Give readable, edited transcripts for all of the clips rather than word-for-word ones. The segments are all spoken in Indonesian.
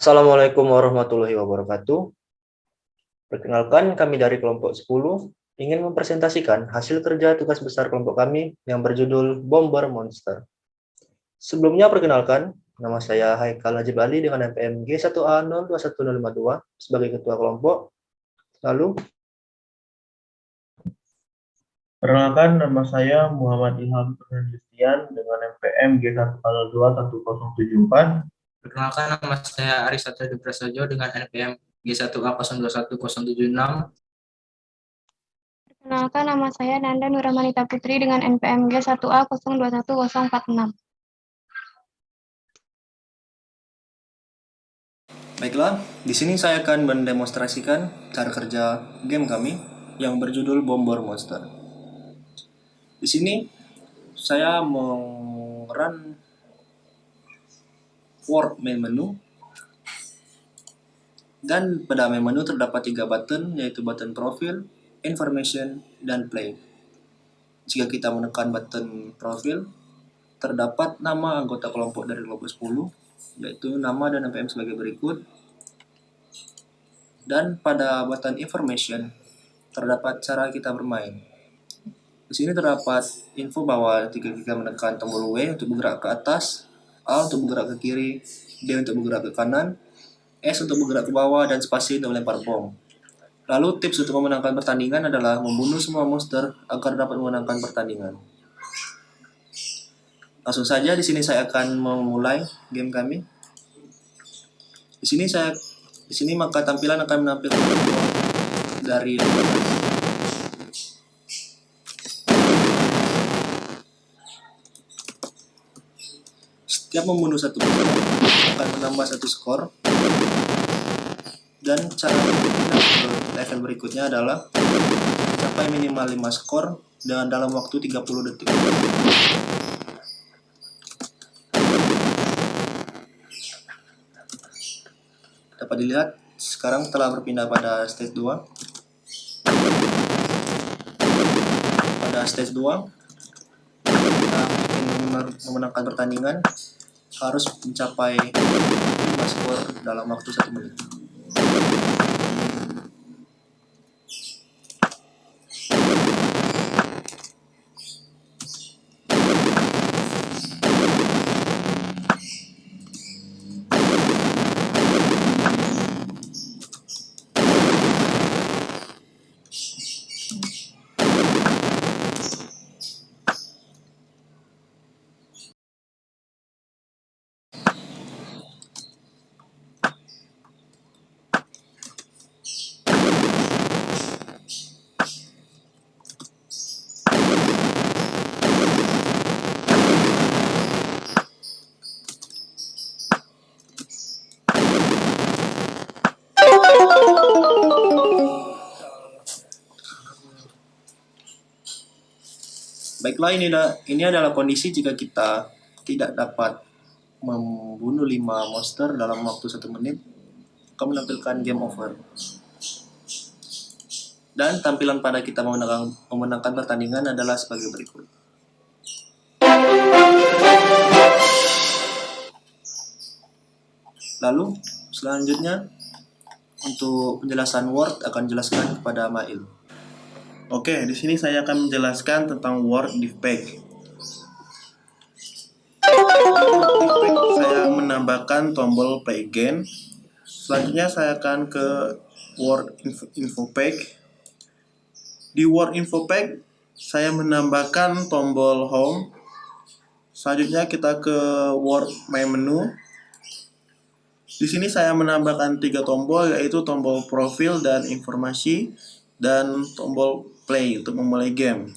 Assalamualaikum warahmatullahi wabarakatuh. Perkenalkan, kami dari kelompok 10 ingin mempresentasikan hasil kerja tugas besar kelompok kami yang berjudul Bomber Monster. Sebelumnya perkenalkan, nama saya Haikal Najib Ali dengan NPM G1A021052 sebagai ketua kelompok. Lalu, Perkenalkan, nama saya Muhammad Ilham Justian dengan NPM G1A21074. Perkenalkan, nama saya Aris Satrio Prasojo dengan NPM G1A021076. Perkenalkan, nama saya Nanda Nuramanita Putri dengan NPM G1A021046. baiklah, di sini saya akan mendemonstrasikan cara kerja game kami yang berjudul Bomber Monster. Di sini saya run Word main menu, dan pada main menu terdapat 3 button, yaitu button profil, information, dan play. Jika kita menekan button profil, terdapat nama anggota kelompok dari kelompok 10, yaitu nama dan NPM sebagai berikut. Dan pada button information, terdapat cara kita bermain. Di sini terdapat info bahwa jika kita menekan tombol W untuk bergerak ke atas, A untuk bergerak ke kiri, D untuk bergerak ke kanan, S untuk bergerak ke bawah, dan spasi untuk melempar bom. Lalu tips untuk memenangkan pertandingan adalah membunuh semua monster agar dapat memenangkan pertandingan. Langsung saja di sini saya akan memulai game kami. Di sini maka tampilan akan menampilkan dari setiap membunuh satu monster akan menambah satu skor. Dan cara level berikutnya adalah mencapai minimal 5 skor dengan dalam waktu 30 detik. Dapat dilihat sekarang telah berpindah pada stage 2. Pada stage 2, kita ingin memenangkan pertandingan harus mencapai 5 skor dalam waktu 1 menit. Baiklah, ini adalah kondisi jika kita tidak dapat membunuh 5 monster dalam waktu 1 menit, akan menampilkan game over. Dan tampilan pada kita memenangkan pertandingan adalah sebagai berikut. Lalu selanjutnya untuk penjelasan Word akan jelaskan kepada Mail. Oke, di sini saya akan menjelaskan tentang Word Div Pack. Saya menambahkan tombol Play Again. Selanjutnya saya akan ke Word Info Pack. Di Word Info Pack, saya menambahkan tombol Home. Selanjutnya kita ke Word Main Menu. Di sini saya menambahkan 3 tombol, yaitu tombol profil dan informasi, dan tombol play untuk memulai game.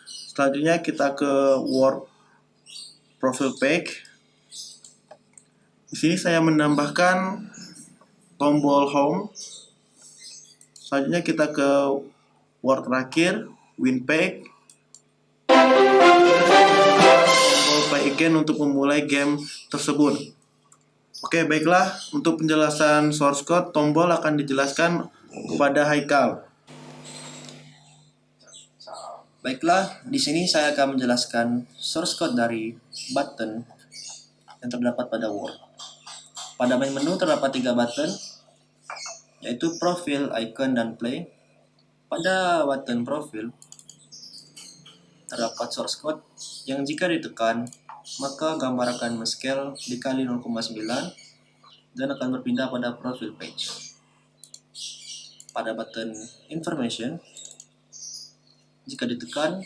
Selanjutnya kita ke Word Profile Pack. Di sini saya menambahkan tombol Home. Selanjutnya kita ke Word terakhir, Win Pack. Tombol Play Again untuk memulai game tersebut. Oke, baiklah, untuk penjelasan source code, tombol akan dijelaskan kepada Haikal. Baiklah, di sini saya akan menjelaskan source code dari button yang terdapat pada Word. Pada main menu terdapat 3 button, yaitu profil, icon, dan play. Pada button profil terdapat source code yang jika ditekan maka gambar akan men-scale dikali 0,9 dan akan berpindah pada profil page. Pada button information, jika ditekan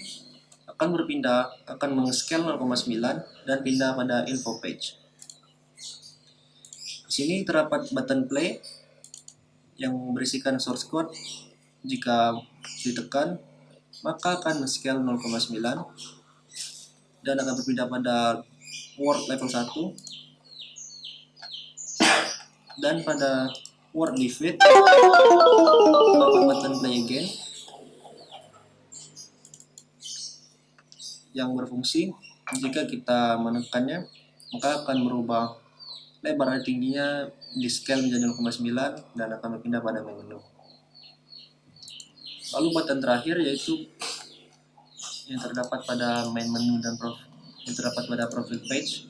akan men-scale 0,9 dan pindah pada info page. Di sini terdapat button play yang berisikan source code. Jika ditekan maka akan men-scale 0,9 dan akan berpindah pada word level 1, dan pada word defeat terdapat button play again yang berfungsi jika kita menekannya maka akan merubah lebar dan tingginya di scale menjadi 0,9 dan akan berpindah pada menu. Lalu button terakhir yaitu yang terdapat pada main menu dan yang terdapat pada profile page,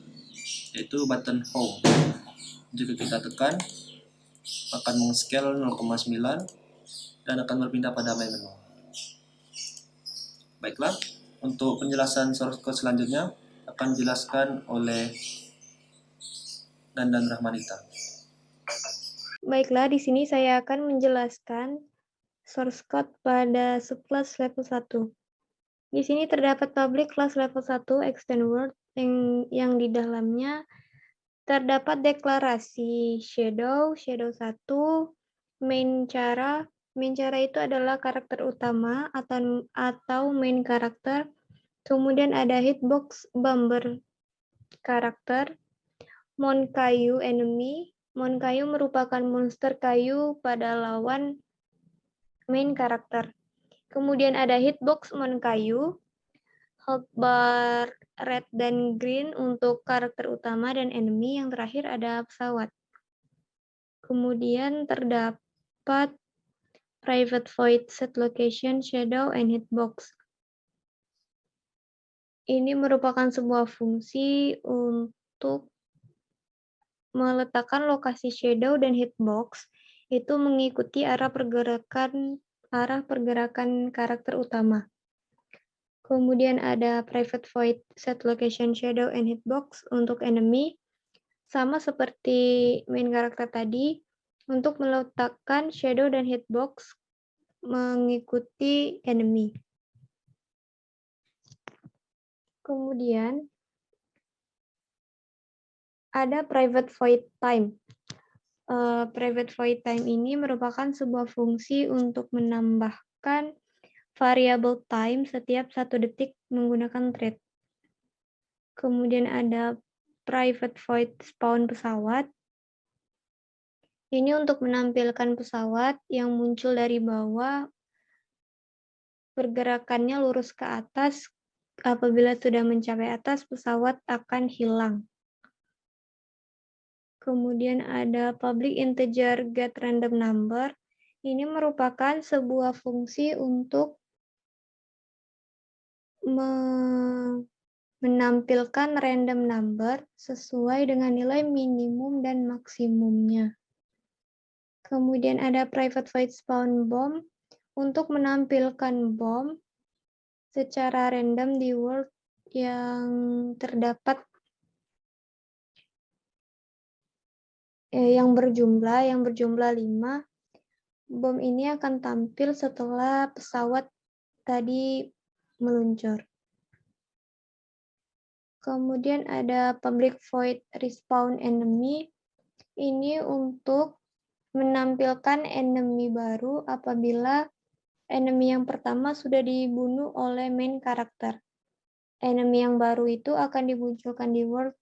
yaitu button home. Jika kita tekan akan men-scale 0,9 dan akan berpindah pada main menu. Baiklah, untuk penjelasan source code selanjutnya akan dijelaskan oleh Nandan Rahmanita. Baiklah, di sini saya akan menjelaskan source code pada subclass level 1. Di sini terdapat public class level 1 extend word yang di dalamnya terdapat deklarasi shadow 1, main cara. Main cara itu adalah karakter utama atau main karakter. Kemudian ada hitbox bumper karakter, mon kayu enemy. Mon kayu merupakan monster kayu pada lawan main karakter. Kemudian ada hitbox mon kayu, hotbar red dan green untuk karakter utama dan enemy. Yang terakhir ada pesawat. Kemudian terdapat private void set location, shadow, and hitbox. Ini merupakan sebuah fungsi untuk meletakkan lokasi shadow dan hitbox itu mengikuti arah pergerakan karakter utama. Kemudian ada private void set location, shadow, and hitbox untuk enemy. Sama seperti main karakter tadi, untuk meletakkan shadow dan hitbox mengikuti enemy. Kemudian ada private void time. Private void time ini merupakan sebuah fungsi untuk menambahkan variable time setiap 1 detik menggunakan thread. Kemudian ada private void spawn pesawat. Ini untuk menampilkan pesawat yang muncul dari bawah, pergerakannya lurus ke atas. Apabila sudah mencapai atas, pesawat akan hilang. Kemudian ada public integer get random number. Ini merupakan sebuah fungsi untuk menampilkan random number sesuai dengan nilai minimum dan maksimumnya. Kemudian ada private void spawn bomb untuk menampilkan bom secara random di world yang terdapat yang berjumlah 5. Bom ini akan tampil setelah pesawat tadi meluncur. Kemudian ada public void respawn enemy. Ini untuk menampilkan enemy baru apabila enemy yang pertama sudah dibunuh oleh main karakter. Enemy yang baru itu akan dimunculkan di world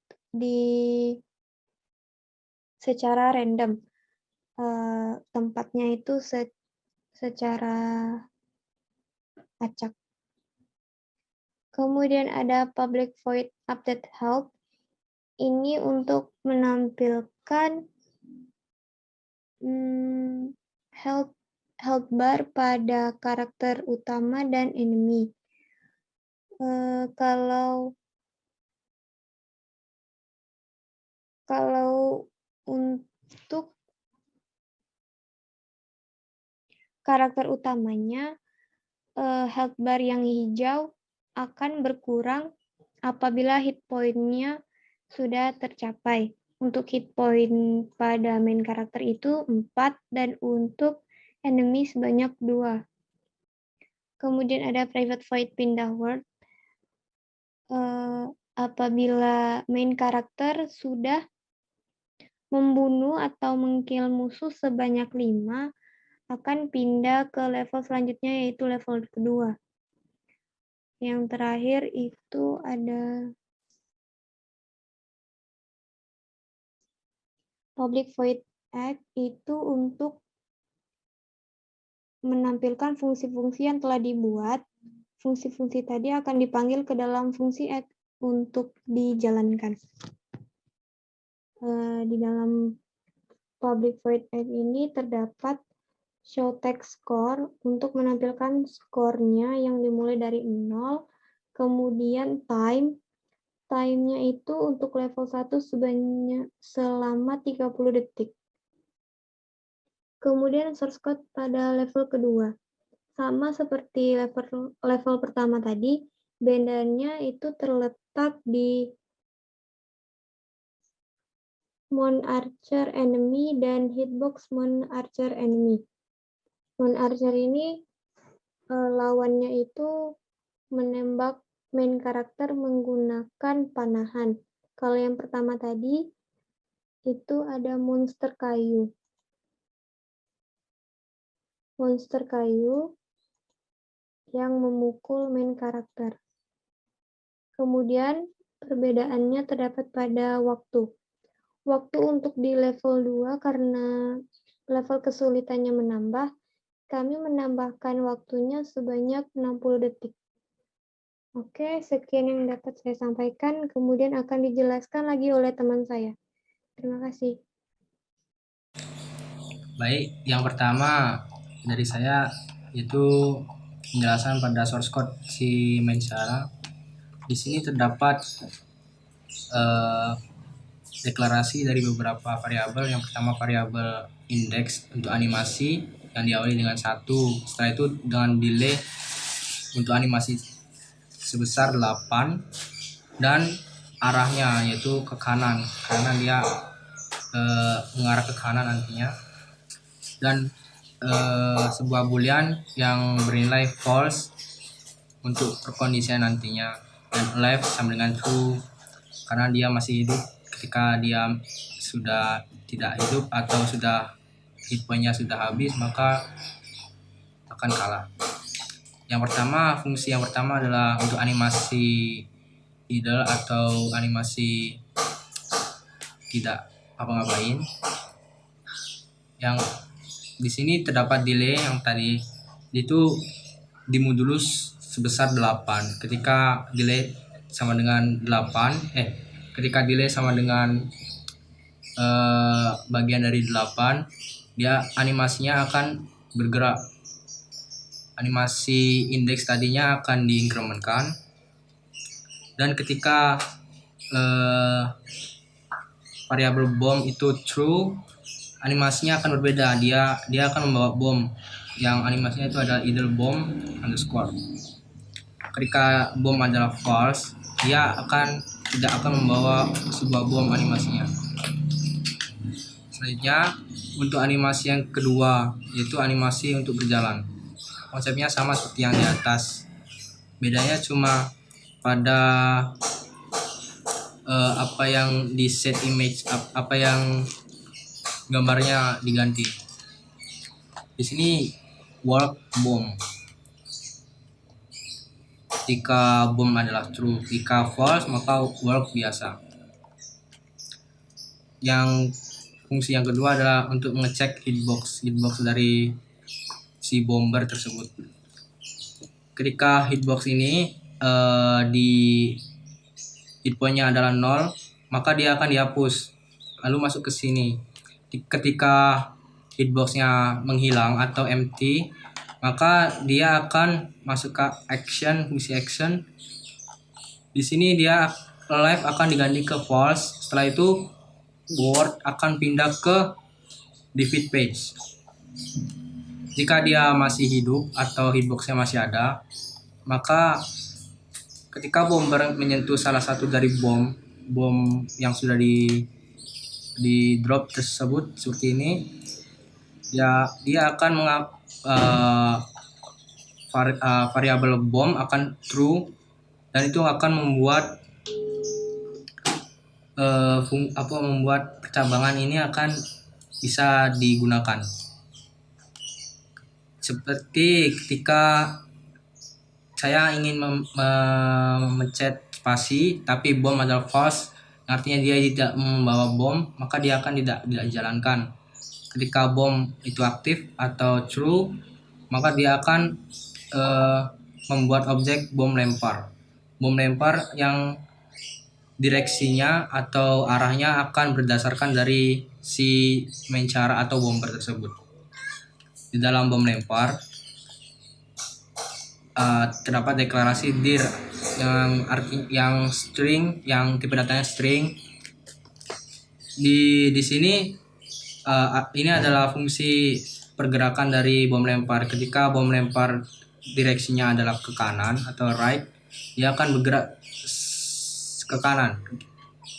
secara random. Tempatnya itu secara acak. Kemudian ada public void update help. Ini untuk menampilkan health bar pada karakter utama dan enemy. Kalau untuk karakter utamanya, health bar yang hijau akan berkurang apabila hit point-nya sudah tercapai. Untuk hit point pada main karakter itu 4 dan untuk enemy sebanyak 2. Kemudian ada private void pindah world. Apabila main karakter sudah membunuh atau mengkill musuh sebanyak 5, akan pindah ke level selanjutnya, yaitu level kedua. Yang terakhir itu ada public void act, itu untuk menampilkan fungsi-fungsi yang telah dibuat. Fungsi-fungsi tadi akan dipanggil ke dalam fungsi act untuk dijalankan. Di dalam public void act ini terdapat show text score untuk menampilkan skornya yang dimulai dari 0, kemudian time-nya itu untuk level 1 selama 30 detik. Kemudian source code pada level kedua. Sama seperti level pertama tadi, bedanya itu terletak di Mon Archer enemy dan hitbox Mon Archer enemy. Mon Archer ini lawannya itu menembak main karakter menggunakan panahan. Kalau yang pertama tadi itu ada monster kayu. Monster kayu yang memukul main karakter. Kemudian perbedaannya terdapat pada waktu. Waktu untuk di level 2 karena level kesulitannya menambah, kami menambahkan waktunya sebanyak 60 detik. Oke, sekian yang dapat saya sampaikan, kemudian akan dijelaskan lagi oleh teman saya. Terima kasih. Baik, yang pertama dari saya itu penjelasan pada source code si Mensara. Di sini terdapat deklarasi dari beberapa variabel. Yang pertama variabel index untuk animasi yang diawali dengan 1. Setelah itu dengan delay untuk animasi sebesar 8 dan arahnya yaitu ke kanan karena dia mengarah ke kanan nantinya, dan sebuah boolean yang bernilai false untuk perkondisian nantinya, dan alive sama dengan true karena dia masih hidup. Ketika dia sudah tidak hidup atau sudah hit point-nya sudah habis, maka akan kalah. Yang pertama, fungsi yang pertama adalah untuk animasi idle atau animasi tidak apa-ngapain. Yang di sini terdapat delay yang tadi itu dimodulus sebesar 8. Ketika delay sama dengan 8, ketika delay sama dengan bagian dari 8, dia animasinya akan bergerak. Animasi indeks tadinya akan diinkrementkan, dan ketika variabel bom itu true, animasinya akan berbeda. Dia akan membawa bom yang animasinya itu adalah idle bomb underscore. Ketika bom adalah false, dia tidak akan membawa sebuah bom animasinya. Selanjutnya untuk animasi yang kedua, yaitu animasi untuk berjalan. Konsepnya sama seperti yang di atas. Bedanya cuma pada apa yang di set image, apa yang gambarnya diganti. Di sini work bomb. Jika bom adalah true, jika false maka work biasa. Yang fungsi yang kedua adalah untuk mengecek hitbox dari si bomber tersebut. Ketika hitbox ini di hit point-nya adalah 0, maka dia akan dihapus lalu masuk ke sini. Ketika hitbox-nya menghilang atau empty, maka dia akan masuk ke fungsi action. Di sini dia alive akan diganti ke false. Setelah itu word akan pindah ke defeat page. Jika dia masih hidup atau hitboxnya masih ada, maka ketika bomber menyentuh salah satu dari bom yang sudah di drop tersebut seperti ini, dia akan variabel bom akan true, dan itu akan membuat membuat percabangan ini akan bisa digunakan. Seperti ketika saya ingin mencet spasi tapi bom adalah false, artinya dia tidak membawa bom, maka dia akan tidak dijalankan. Ketika bom itu aktif atau true, maka dia akan membuat objek bom lempar. Bom lempar yang direksinya atau arahnya akan berdasarkan dari si main cara atau bomber tersebut. Di dalam bom lempar terdapat deklarasi dir yang string, yang tipe datanya string. Di sini ini adalah fungsi pergerakan dari bom lempar. Ketika bom lempar direksinya adalah ke kanan atau right, dia akan bergerak ke kanan.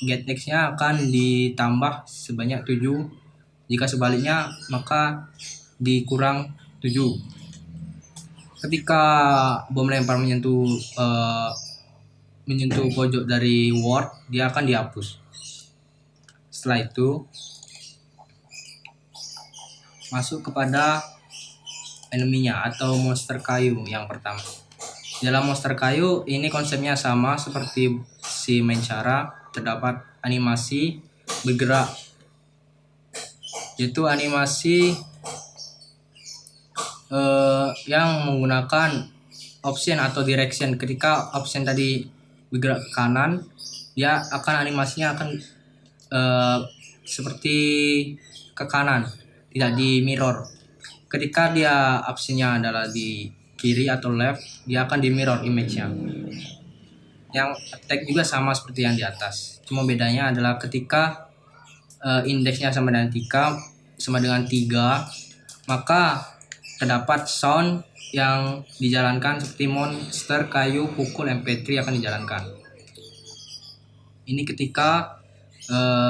Getx-nya akan ditambah sebanyak 7. Jika sebaliknya, maka dikurang 7. Ketika bom lempar menyentuh pojok dari word, dia akan dihapus. Setelah itu masuk kepada enemy-nya atau monster kayu yang pertama. Dalam monster kayu ini konsepnya sama seperti si main cara, terdapat animasi bergerak, yaitu animasi yang menggunakan option atau direction. Ketika option tadi bergerak ke kanan, dia akan animasinya akan seperti ke kanan, tidak di mirror. Ketika dia optionnya adalah di kiri atau left, dia akan di mirror image-nya. Yang attack juga sama seperti yang di atas, cuma bedanya adalah ketika indeksnya sama dengan 3, maka terdapat sound yang dijalankan seperti monster kayu pukul MP3 akan dijalankan. Ini ketika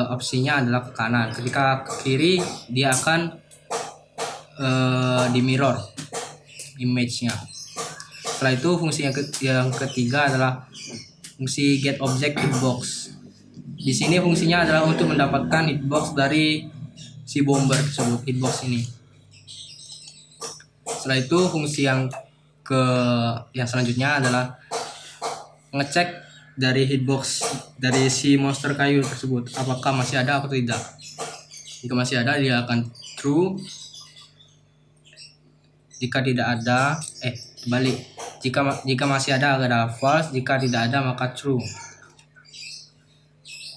opsinya adalah ke kanan. Ketika ke kiri, dia akan di mirror image-nya. Setelah itu fungsi yang ketiga adalah fungsi get object hitbox. Di sini fungsinya adalah untuk mendapatkan hitbox dari si bomber tersebut, hitbox ini. Setelah itu fungsi yang selanjutnya adalah ngecek dari hitbox dari si monster kayu tersebut apakah masih ada atau tidak. Jika masih ada, dia akan true. Jika tidak ada, balik. Jika masih ada adalah false. Jika tidak ada maka true.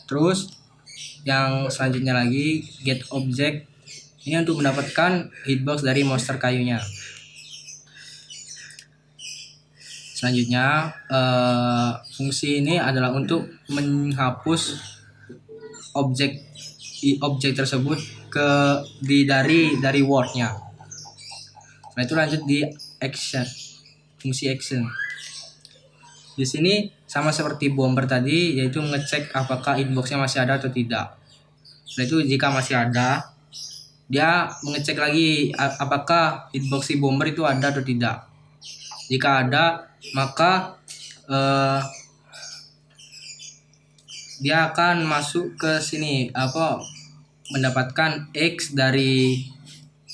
Terus yang selanjutnya lagi get object, ini untuk mendapatkan hitbox dari monster kayunya. Selanjutnya fungsi ini adalah untuk menghapus objek tersebut dari wordnya. Setelah itu lanjut di action, fungsi action. Di sini sama seperti bomber tadi, yaitu ngecek apakah hitboxnya masih ada atau tidak. Setelah itu jika masih ada, dia mengecek lagi apakah hitbox si bomber itu ada atau tidak. Jika ada, maka dia akan masuk ke sini mendapatkan X dari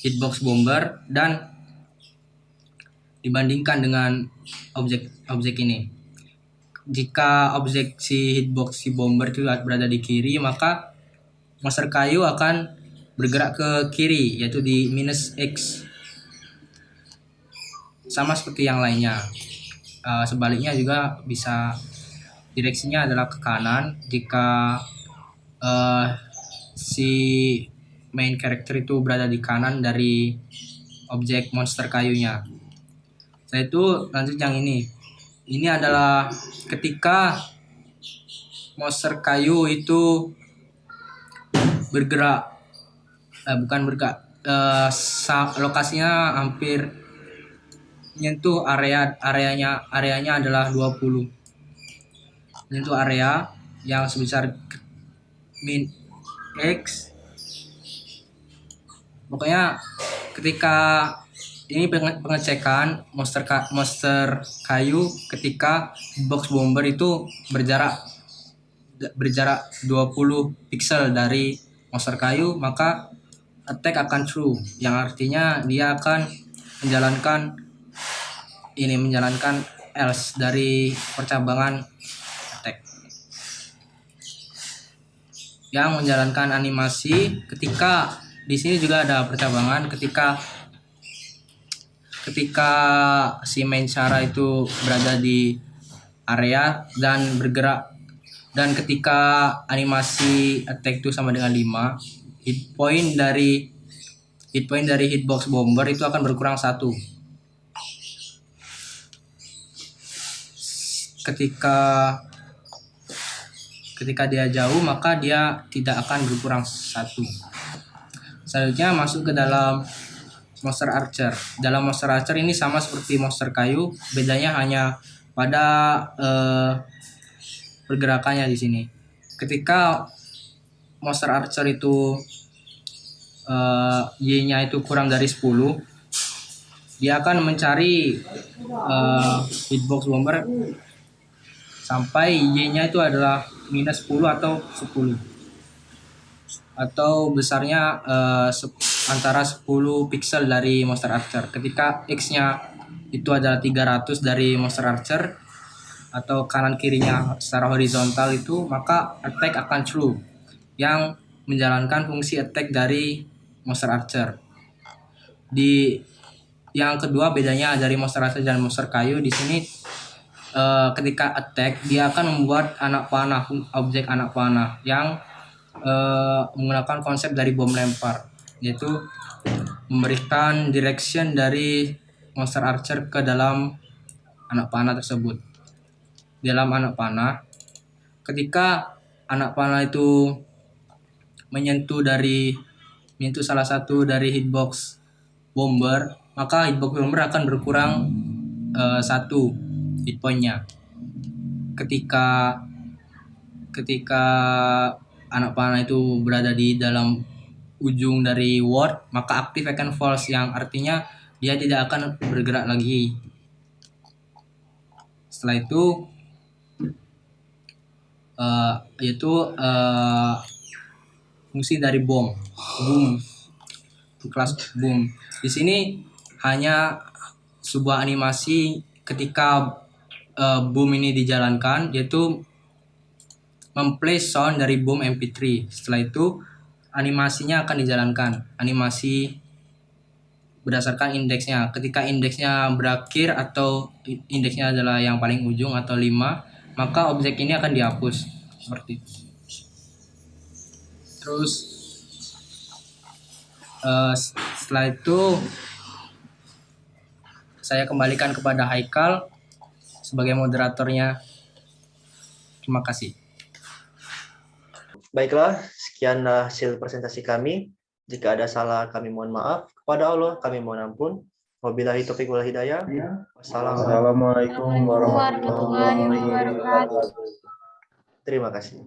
hitbox bomber dan dibandingkan dengan objek ini. Jika objek si hitbox si bomber itu berada di kiri, maka monster kayu akan bergerak ke kiri, yaitu di minus X. Sama seperti yang lainnya. Sebaliknya juga bisa, direksinya adalah ke kanan jika si main character itu berada di kanan dari objek monster kayunya. Setelah itu lanjut yang ini. Ini adalah ketika monster kayu itu bergerak, bukan bergerak, lokasinya hampir menyentuh areanya adalah 20, menyentuh area yang sebesar min x. Pokoknya ketika ini pengecekan monster kayu ketika box bomber itu berjarak 20 pixel dari monster kayu, maka attack akan true, yang artinya dia akan menjalankan else dari percabangan attack yang menjalankan animasi. Ketika di sini juga ada percabangan ketika si main Chara itu berada di area dan bergerak, dan ketika animasi attack itu sama dengan 5, hit point dari hitbox bomber itu akan berkurang 1. Ketika dia jauh, maka dia tidak akan berkurang 1. Selanjutnya masuk ke dalam monster archer. Dalam monster archer ini sama seperti monster kayu, bedanya hanya pada pergerakannya di sini. Ketika monster archer itu Y-nya itu kurang dari 10, dia akan mencari hitbox bomber sampai Y-nya itu adalah minus 10 atau 10, atau besarnya antara 10 pixel dari monster archer. Ketika X-nya itu adalah 300 dari monster archer atau kanan kirinya secara horizontal itu, maka attack akan true, yang menjalankan fungsi attack dari monster archer. Di yang kedua, bedanya dari monster archer dan monster kayu di sini, ketika attack dia akan membuat anak panah, objek anak panah yang menggunakan konsep dari bom lempar, yaitu memberikan direction dari monster archer ke dalam anak panah tersebut. Dalam anak panah, ketika anak panah itu menyentuh salah satu dari hitbox bomber, maka hitbox bomber akan berkurang 1 hit point-nya. Ketika anak panah itu berada di dalam ujung dari ward, maka aktif akan false, yang artinya dia tidak akan bergerak lagi. Setelah itu yaitu fungsi dari boom, kelas boom. Di sini hanya sebuah animasi ketika boom ini dijalankan, yaitu memplay sound dari boom MP3. Setelah itu animasinya akan dijalankan, animasi berdasarkan indeksnya. Ketika indeksnya berakhir atau indeksnya adalah yang paling ujung atau 5, maka objek ini akan dihapus seperti itu. Terus setelah itu saya kembalikan kepada Haikal sebagai moderatornya. Terima kasih. Baiklah, sekian hasil presentasi kami. Jika ada salah, kami mohon maaf. Kepada Allah, kami mohon ampun. Wabillahi taufiq wal hidayah. Assalamualaikum warahmatullahi wabarakatuh. Terima kasih.